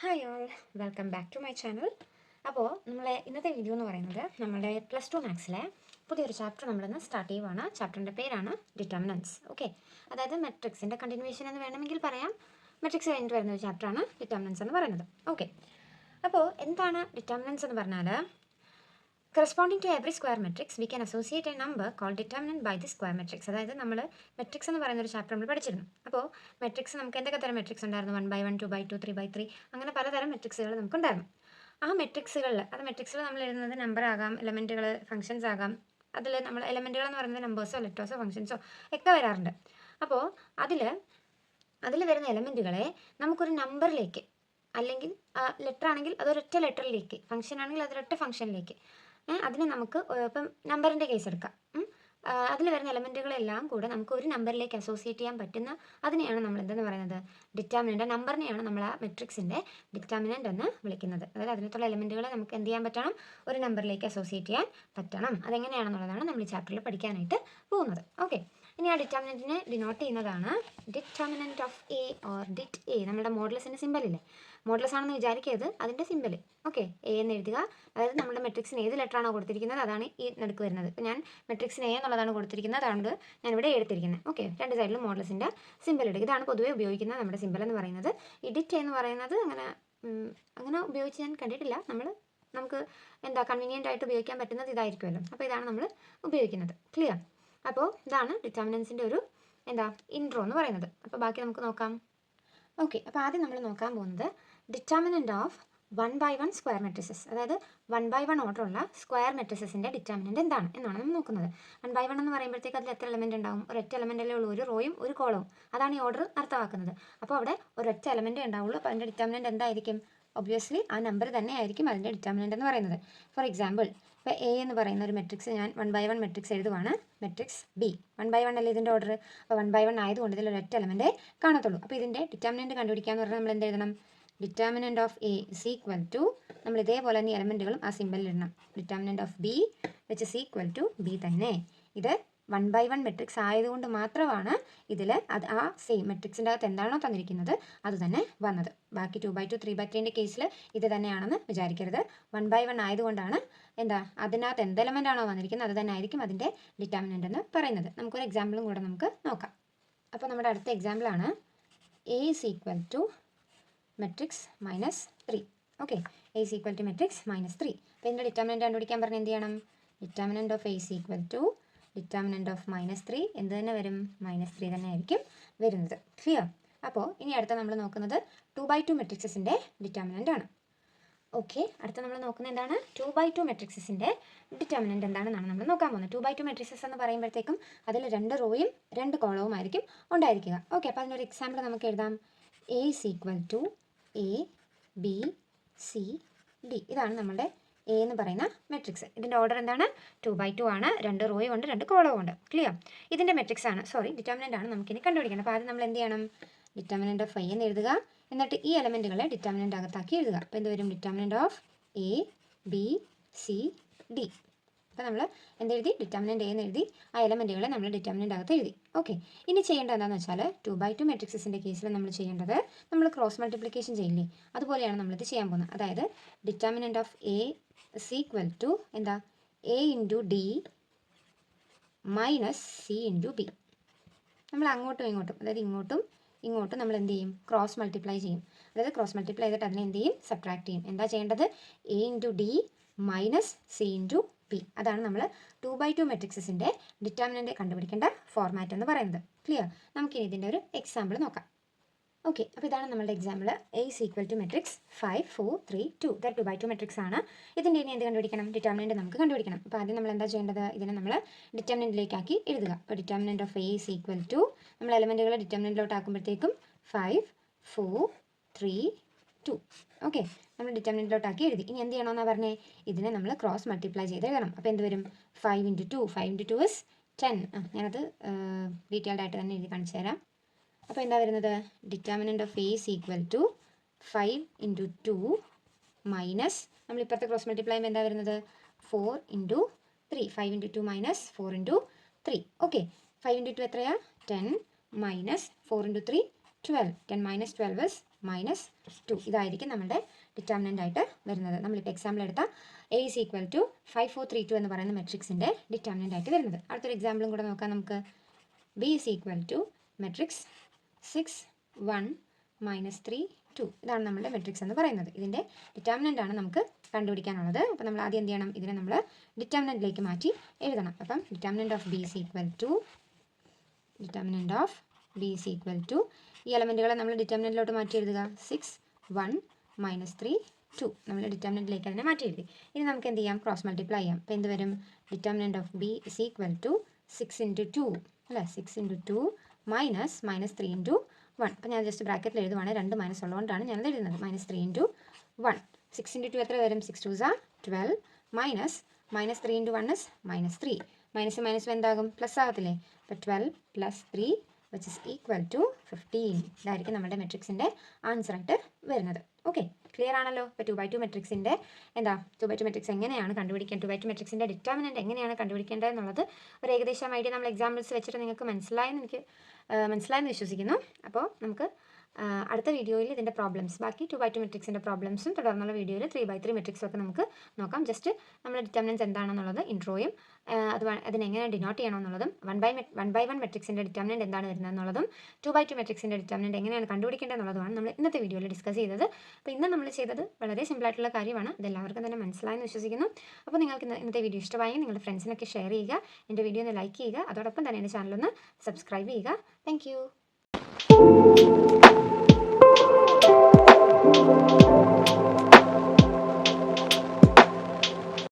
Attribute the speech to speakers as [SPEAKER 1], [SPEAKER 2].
[SPEAKER 1] Hi all, welcome back to my channel. അപ്പോൾ നമ്മളെ ഇന്നത്തെ വീഡിയോ എന്ന് പറയുന്നത് നമ്മുടെ +2 മാത്സിലെ പുതിയൊരു ചാപ്റ്റർ നമ്മളിന്ന് സ്റ്റാർട്ട് ചെയ്യുവാണ്. ചാപ്റ്ററിൻ്റെ പേരാണ് ഡിറ്റർമിനൻസ്. ഓക്കെ, അതായത് മെട്രിക്സിൻ്റെ കണ്ടിന്യൂവേഷൻ എന്ന് വേണമെങ്കിൽ പറയാം. മെട്രിക്സ് കഴിഞ്ഞിട്ട് വരുന്ന ഒരു ചാപ്റ്ററാണ് ഡിറ്റർമിനൻസ് എന്ന് പറയുന്നത്. ഓക്കെ, അപ്പോൾ എന്താണ് ഡിറ്റർമിനൻസ് എന്ന് പറഞ്ഞാൽ corresponding to every square matrix we can associate a number called determinant by the square matrix. അതായത് നമ്മൾ മെട്രിക്സ് എന്ന് പറയുന്ന ഒരു ചാപ്റ്റർ നമ്മൾ പഠിച്ചിരുന്നു. അപ്പോൾ മെട്രിക്സ് നമുക്ക് എന്തൊക്കെ തരം മെട്രിക്സ് ഉണ്ടായിരുന്നു? 1/1, 2/2, 3/3 അങ്ങനെ പലതരം മെട്രിക്സുകൾ നമുക്കുണ്ടായിരുന്നു. ആ മെട്രിക്സുകളിൽ നമ്മൾ എഴുതുന്നത് നമ്പർ ആകാം, എലമെൻറ്റുകൾ, ഫംഗ്ഷൻസ് ആകാം. അതിൽ നമ്മൾ എലമെൻറ്റുകൾ എന്ന് പറയുന്നത് നമ്പേഴ്സോ ലെറ്റേഴ്സോ ഫംഗ്ഷൻസോ ഒക്കെ വരാറുണ്ട്. അപ്പോൾ അതിൽ വരുന്ന എലമെൻറ്റുകളെ നമുക്കൊരു നമ്പറിലേക്ക്, അല്ലെങ്കിൽ ലെറ്റർ ആണെങ്കിൽ അതൊരൊറ്റ ലെറ്ററിലേക്ക്, ഫംഗ്ഷൻ ആണെങ്കിൽ അതൊരൊറ്റ ഫംഗ്ഷനിലേക്ക്, അതിന് നമുക്ക് ഇപ്പം നമ്പറിൻ്റെ കേസ് എടുക്കാം. അതിൽ വരുന്ന എലമെൻറ്റുകളെല്ലാം കൂടെ നമുക്ക് ഒരു നമ്പറിലേക്ക് അസോസിയേറ്റ് ചെയ്യാൻ പറ്റുന്ന അതിനെയാണ് നമ്മൾ എന്തെന്ന് പറയുന്നത്? ഡിറ്റർമിനൻ്റ്. നമ്പറിനെയാണ് നമ്മൾ ആ മെട്രിക്സിൻ്റെ ഡിറ്റർമിനൻ്റ് എന്ന് വിളിക്കുന്നത്. അതായത് അതിനകത്തുള്ള എലമെൻറ്റുകളെ നമുക്ക് എന്ത് ചെയ്യാൻ പറ്റണം? ഒരു നമ്പറിലേക്ക് അസോസിയേറ്റ് ചെയ്യാൻ പറ്റണം. അതെങ്ങനെയാണെന്നുള്ളതാണ് നമ്മൾ ഈ ചാപ്റ്ററിൽ പഠിക്കാനായിട്ട് പോകുന്നത്. ഓക്കെ, ഇനി ആ ഡിറ്റർമിനൻറ്റിനെ ഡിനോട്ട് ചെയ്യുന്നതാണ് determinant of A or det A. നമ്മുടെ മോഡുലസിൻ്റെ സിമ്പലില്ലേ, മോഡുലസ് ആണെന്ന് വിചാരിക്കരുത്, അതിൻ്റെ സിമ്പൽ. ഓക്കെ, എ എന്ന് എഴുതുക. അതായത് നമ്മുടെ മെട്രിക്സിന് ഏത് ലെറ്ററാണോ കൊടുത്തിരിക്കുന്നത് അതാണ് ഈ നടുക്ക് വരുന്നത്. ഇപ്പോൾ ഞാൻ മെട്രിക്സിന് എ എന്നുള്ളതാണ് കൊടുത്തിരിക്കുന്നത്, അതുകൊണ്ട് ഞാനിവിടെ എടുത്തിരിക്കുന്നത്. ഓക്കെ, രണ്ട് സൈഡിലും മോഡുലസിൻ്റെ സിമ്പൽ ഇടുക. ഇതാണ് പൊതുവെ ഉപയോഗിക്കുന്ന നമ്മുടെ സിമ്പൽ എന്ന് പറയുന്നത്. ഈ ഡിറ്റ് എന്ന് പറയുന്നത് അങ്ങനെ ഉപയോഗിച്ച് ഞാൻ കണ്ടിട്ടില്ല. നമുക്ക് കൺവീനിയൻ്റ് ആയിട്ട് ഉപയോഗിക്കാൻ പറ്റുന്നത് ഇതായിരിക്കുമല്ലോ. അപ്പോൾ ഇതാണ് നമ്മൾ ഉപയോഗിക്കുന്നത്. ക്ലിയർ? അപ്പോൾ ഇതാണ് ഡിറ്റർമിനൻസിൻ്റെ ഒരു ഇൻട്രോ എന്ന് പറയുന്നത്. അപ്പോൾ ബാക്കി നമുക്ക് നോക്കാം. ഓക്കെ, അപ്പോൾ ആദ്യം നമ്മൾ നോക്കാൻ പോകുന്നത് ഡിറ്റർമിനൻ്റ് ഓഫ് 1/1 സ്ക്വയർ മെട്രിസസ്. അതായത് 1/1 ഓർഡറുള്ള സ്ക്വയർ മെട്രിസസിൻ്റെ ഡിറ്റർമിനൻ്റ് എന്താണ് എന്നാണ് നമ്മൾ നോക്കുന്നത്. 1/1 എന്ന് പറയുമ്പോഴത്തേക്ക് അതിൽ എത്ര എലമെൻറ്റ് ഉണ്ടാവും? ഒരൊറ്റ എലമെൻറ്റല്ലേ ഉള്ളൂ, ഒരു റോയും ഒരു കോളവും. അതാണ് ഈ ഓർഡർ അർത്ഥമാക്കുന്നത്. അപ്പോൾ അവിടെ ഒരൊറ്റ എലമെൻറ്റേ ഉണ്ടാവുള്ളൂ. അപ്പോൾ അതിൻ്റെ ഡിറ്റർമിനൻ്റ് എന്തായിരിക്കും? ഒബ്വിയസ്ലി ആ നമ്പർ തന്നെ ആയിരിക്കും അതിൻ്റെ ഡിറ്റർമിനൻ്റ് എന്ന് പറയുന്നത്. ഫോർ എക്സാമ്പിൾ, ഇപ്പോൾ എ എന്ന് പറയുന്ന ഒരു മെട്രിക്സ് ഞാൻ 1/1 മെട്രിക്സ് എഴുതുവാണ്. മെട്രിക്സ് ബി 1/1 അല്ലേ ഇതിൻ്റെ ഓർഡർ. അപ്പോൾ 1/1 ആയതുകൊണ്ട് ഇതിൽ ഒരൊറ്റ എലമെൻറ്റേ കാണത്തുള്ളൂ. അപ്പോൾ ഇതിൻ്റെ ഡിറ്റർമിനൻ്റ് കണ്ടുപിടിക്കാന്ന് പറഞ്ഞാൽ നമ്മൾ എന്ത് എഴുതണം? Determinant of A is equal to, നമ്മൾ ഇതേപോലെ തന്നെ എലമെൻറ്റുകളും ആ സിമ്പലിൽ ഇടണം. Determinant of B which is equal to B തന്നെ. ഇത് 1/1 മെട്രിക്സ് ആയതുകൊണ്ട് മാത്രമാണ് ഇതിൽ ആ സെയിം മെട്രിക്സിൻ്റെ അകത്ത് എന്താണോ തന്നിരിക്കുന്നത് അത് തന്നെ വന്നത്. ബാക്കി 2/2, 3/3ൻ്റെ കേസിൽ ഇത് തന്നെയാണെന്ന് വിചാരിക്കരുത്. 1/1 ആയതുകൊണ്ടാണ് അതിനകത്ത് എന്ത് എലമെൻ്റ് ആണോ വന്നിരിക്കുന്നത് അത് തന്നെ ആയിരിക്കും അതിൻ്റെ ഡിറ്റർമിനൻ്റ് എന്ന് പറയുന്നത്. നമുക്കൊരു എക്സാമ്പിളും കൂടെ നമുക്ക് നോക്കാം. അപ്പോൾ നമ്മുടെ അടുത്ത എക്സാമ്പിളാണ് A is equal to matrix -3. Okay, A is equal to matrix -3. അപ്പോൾ ഇതിൻ്റെ ഡിറ്റർമിനൻ്റ് കണ്ടുപിടിക്കാൻ പറഞ്ഞാൽ എന്ത് ചെയ്യണം? Determinant of A is equal to determinant of -3 എന്ത് തന്നെ വരും? -3 തന്നെ ആയിരിക്കും വരുന്നത്. ക്ലിയർ? അപ്പോൾ ഇനി അടുത്ത നമ്മൾ നോക്കുന്നത് 2/2 മെട്രിക്സിൻ്റെ ഡിറ്റർമിനൻ്റ് ആണ്. ഓക്കെ, അടുത്ത നമ്മൾ നോക്കുന്നത് എന്താണ്? 2/2 മെട്രിക്സിൻ്റെ ഡിറ്റർമിനൻ്റ് എന്താണെന്നാണ് നമ്മൾ നോക്കാൻ പോകുന്നത്. 2/2 മെട്രിക്സസ് എന്ന് പറയുമ്പോഴത്തേക്കും അതിൽ 2 റോയും 2 കോളവും ആയിരിക്കും ഉണ്ടായിരിക്കുക. ഓക്കെ, അപ്പോൾ അതിനൊരു എക്സാമ്പിൾ നമുക്ക് എഴുതാം. A is equal to A B C D. ഇതാണ് നമ്മുടെ എ എന്ന് പറയുന്ന മെട്രിക്സ്. ഇതിൻ്റെ ഓർഡർ എന്താണ്? 2/2 ആണ്. 2 റോയും ഉണ്ട്, 2 കോളവും ഉണ്ട്. ക്ലിയർ? ഇതിൻ്റെ മെട്രിക്സ് ആണ്, ഡിറ്റർമിനൻ്റ് ആണ് നമുക്കിനി കണ്ടുപിടിക്കണം. അപ്പോൾ ആദ്യം നമ്മൾ എന്ത് ചെയ്യണം? ഡിറ്റർമിനൻ്റ് ഓഫ് ഐ എന്ന് എഴുതുക. എന്നിട്ട് ഈ എലമെൻറ്റുകളെ ഡിറ്റർമിനൻ്റ് അകത്താക്കി എഴുതുക. അപ്പോൾ എന്ത് വരും? Determinant of A B C D. അപ്പോൾ നമ്മൾ എന്തെഴുതി? ഡിറ്റർമിനൻ്റ് എ എന്ന് എഴുതി. ആ എലമെൻറ്റുകളെ നമ്മൾ ഡിറ്റർമിനൻ്റ് അകത്ത് എഴുതി. ഓക്കെ, ഇനി ചെയ്യേണ്ടത് എന്താണെന്ന് വെച്ചാൽ 2/2 മെട്രിക്സിൻ്റെ കേസിൽ നമ്മൾ ചെയ്യേണ്ടത്, നമ്മൾ ക്രോസ് മൾട്ടിപ്ലിക്കേഷൻ ചെയ്യില്ലേ, അതുപോലെയാണ് നമ്മളിത് ചെയ്യാൻ പോകുന്നത്. അതായത് determinant of A is equal to A into D minus C into B. നമ്മൾ അങ്ങോട്ടും ഇങ്ങോട്ടും, അതായത് ഇങ്ങോട്ടും നമ്മൾ എന്ത് ചെയ്യും? ക്രോസ് മൾട്ടിപ്ലൈ ചെയ്യും. അതായത് ക്രോസ് മൾട്ടിപ്ലൈ ചെയ്തിട്ട് അതിനെ എന്ത് ചെയ്യും? സബ്ട്രാക്ട് ചെയ്യും. എന്താ ചെയ്യേണ്ടത്? A into D minus C into B. അതാണ് നമ്മൾ 2/2 മെട്രിക്സിൻ്റെ ഡിറ്റർമിനൻ്റ് കണ്ടുപിടിക്കേണ്ട ഫോർമാറ്റ് എന്ന് പറയുന്നത്. ക്ലിയർ? നമുക്കിനി ഇതിൻ്റെ ഒരു എക്സാമ്പിൾ നോക്കാം. ഓക്കെ, അപ്പോൾ ഇതാണ് നമ്മുടെ example. A is equal to matrix 5 4 3 2. ഇത് 2/2 മെട്രിക്സ് ആണ്. ഇതിൻ്റെ ഇനി എന്ത് കണ്ടുപിടിക്കണം? ഡിറ്റർമിനൻ്റ് നമുക്ക് കണ്ടുപിടിക്കണം. അപ്പോൾ ആദ്യം നമ്മൾ എന്താ ചെയ്യേണ്ടത്? ഇതിനെ നമ്മൾ ഡിറ്റർമിനൻ്റിലേക്കാക്കി എഴുതുക. അപ്പോൾ determinant of A is equal to, നമ്മൾ എലമെൻറ്റുകൾ ഡിറ്റർമിനൻ്റിലോട്ട് ആക്കുമ്പോഴത്തേക്കും 5 4 3 2. ഓക്കെ, നമ്മൾ ഡിറ്റർമിനൻ്റിലോട്ടാക്കി എഴുതി. ഇനി എന്ത് ചെയ്യണമെന്നാണ് പറഞ്ഞത്? ഇതിനെ നമ്മൾ ക്രോസ് മൾട്ടിപ്ലൈ ചെയ്ത് എഴുതണം. അപ്പോൾ എന്ത് വരും? 5 × 2. 5 × 2 ഇസ് 10. ഞാനത് ഡീറ്റെയിൽഡ് ആയിട്ട് തന്നെ എഴുതി കാണിച്ചു തരാം. അപ്പോൾ എന്താ വരുന്നത്? Determinant of A is equal to 5 × 2 minus, നമ്മൾ ഇപ്പോഴത്തെ ക്രോസ് മൾട്ടിപ്ലൈ ചെയ്യുമ്പോൾ എന്താ വരുന്നത്? 4 × 3. 5 × 2 മൈനസ് 4 × 3. ഓക്കെ, 5 × 2 എത്രയാ? 10 മൈനസ് 4 × 3 12. 10 മൈനസ് 12 ഇസ് -2 ഇതായിരിക്കും നമ്മുടെ ഡിറ്റർമിനൻ്റ് ആയിട്ട് വരുന്നത്. നമ്മളിപ്പോൾ എക്സാമ്പിൾ എടുത്താൽ A is equal to 5 4 3 2 എന്ന് പറയുന്ന മെട്രിക്സിൻ്റെ ഡിറ്റർമിനൻ്റ് ആയിട്ട് വരുന്നത്. അടുത്തൊരു എക്സാമ്പിളും കൂടെ നോക്കാം നമുക്ക്. B is equal to matrix 6 1 -3 2 ഇതാണ് നമ്മുടെ മെട്രിക്സ് എന്ന് പറയുന്നത്. ഇതിൻ്റെ ഡിറ്റർമിനൻ്റ് ആണ് നമുക്ക് കണ്ടുപിടിക്കാനുള്ളത്. അപ്പോൾ നമ്മൾ ആദ്യം എന്ത് ചെയ്യണം, ഇതിനെ നമ്മൾ ഡിറ്റർമിനൻ്റിലേക്ക് മാറ്റി എഴുതണം. അപ്പം determinant of B is equal to ഈ എലമെൻറ്റുകളെ നമ്മൾ ഡിറ്റർമിനൻ്റിലോട്ട് മാറ്റി എഴുതുക. 6 1 -3 2 നമ്മൾ ഡിറ്റർമിനൻ്റിലേക്ക് അതിനെ മാറ്റി എഴുതി. ഇനി നമുക്ക് എന്ത് ചെയ്യാം, ക്രോസ് മൾട്ടിപ്ലൈ ചെയ്യാം. അപ്പോൾ എന്ത് വരും, determinant of B is equal to 6 × 2 അല്ലേ, 6 × 2 -3 × 1. അപ്പോൾ ഞാൻ ജസ്റ്റ് ബ്രാക്കറ്റിൽ എഴുതുവാണ്, 2 മൈനസ് ഉള്ളതുകൊണ്ടാണ് ഞാനത് എഴുതുന്നത്. -3 × 1 6 × 2 എത്ര വരും, 6 2s are 12 -3 × 1 is -3. മൈനസ് എന്താകും, പ്ലസ് ആകത്തില്ലേ. അപ്പോൾ 12 + 3 which is equal to 15. ഇതായിരിക്കും നമ്മുടെ മെട്രിക്സിൻ്റെ ആൻസറായിട്ട് വരുന്നത്. ഓക്കെ, ക്ലിയർ ആണല്ലോ. ഇപ്പോൾ 2x2 മെട്രിക്സിൻ്റെ 2x2 മെട്രിക്സ് എങ്ങനെയാണ് കണ്ടുപിടിക്കുക, 2x2 മെട്രിക്സിൻ്റെ ഡിറ്റർമിനൻ്റ് എങ്ങനെയാണ് കണ്ടുപിടിക്കേണ്ടത് എന്നുള്ളത് ഒരു ഏകദേശം ഐഡിയ നമ്മൾ എക്സാമ്പിൾസ് വെച്ചിട്ട് നിങ്ങൾക്ക് മനസ്സിലായെന്ന് വിശ്വസിക്കുന്നു. അപ്പോൾ നമുക്ക് അടുത്ത വീഡിയോയിൽ ഇതിൻ്റെ പ്രോബ്ലംസ്, ബാക്കി 2x2 മെട്രിക്സിൻ്റെ പ്രോബ്ലംസും തുടർന്നുള്ള വീഡിയോയിൽ 3x3 മെട്രിക്സും ഒക്കെ നമുക്ക് നോക്കാം. ജസ്റ്റ് നമ്മുടെ ഡിറ്റർമിനൻസ് എന്താണെന്നുള്ളത് ഇൻട്രോയും അതിനെങ്ങനെ ഡിനോട്ട് ചെയ്യണമെന്നുള്ളതും 1/1 മെട്രിക്സിൻ്റെ ഡിറ്റർമിനൻ്റ് എന്താണ് വരുന്നത് എന്നുള്ളതും 2x2 മെട്രിക്സിൻ്റെ ഡിറ്റർമിനൻ്റ് എങ്ങനെയാണ് കണ്ടുപിടിക്കേണ്ടത് എന്നുള്ളതുമാണ് നമ്മൾ ഇന്നത്തെ വീഡിയോയിൽ ഡിസ്കസ് ചെയ്തത്. അപ്പോൾ ഇന്ന് നമ്മൾ ചെയ്തത് വളരെ സിമ്പിളായിട്ടുള്ള കാര്യമാണ്. ഇതെല്ലാവർക്കും തന്നെ മനസ്സിലായെന്ന് വിശ്വസിക്കുന്നു. അപ്പോൾ നിങ്ങൾക്ക് ഇന്നത്തെ വീഡിയോ ഇഷ്ടമായി നിങ്ങളുടെ ഫ്രണ്ട്സിനൊക്കെ ഷെയർ ചെയ്യുക, എൻ്റെ വീഡിയോ ഒന്ന് ലൈക്ക് ചെയ്യുക, അതോടൊപ്പം തന്നെ എൻ്റെ ചാനലൊന്ന് സബ്സ്ക്രൈബ് ചെയ്യുക. Thank you.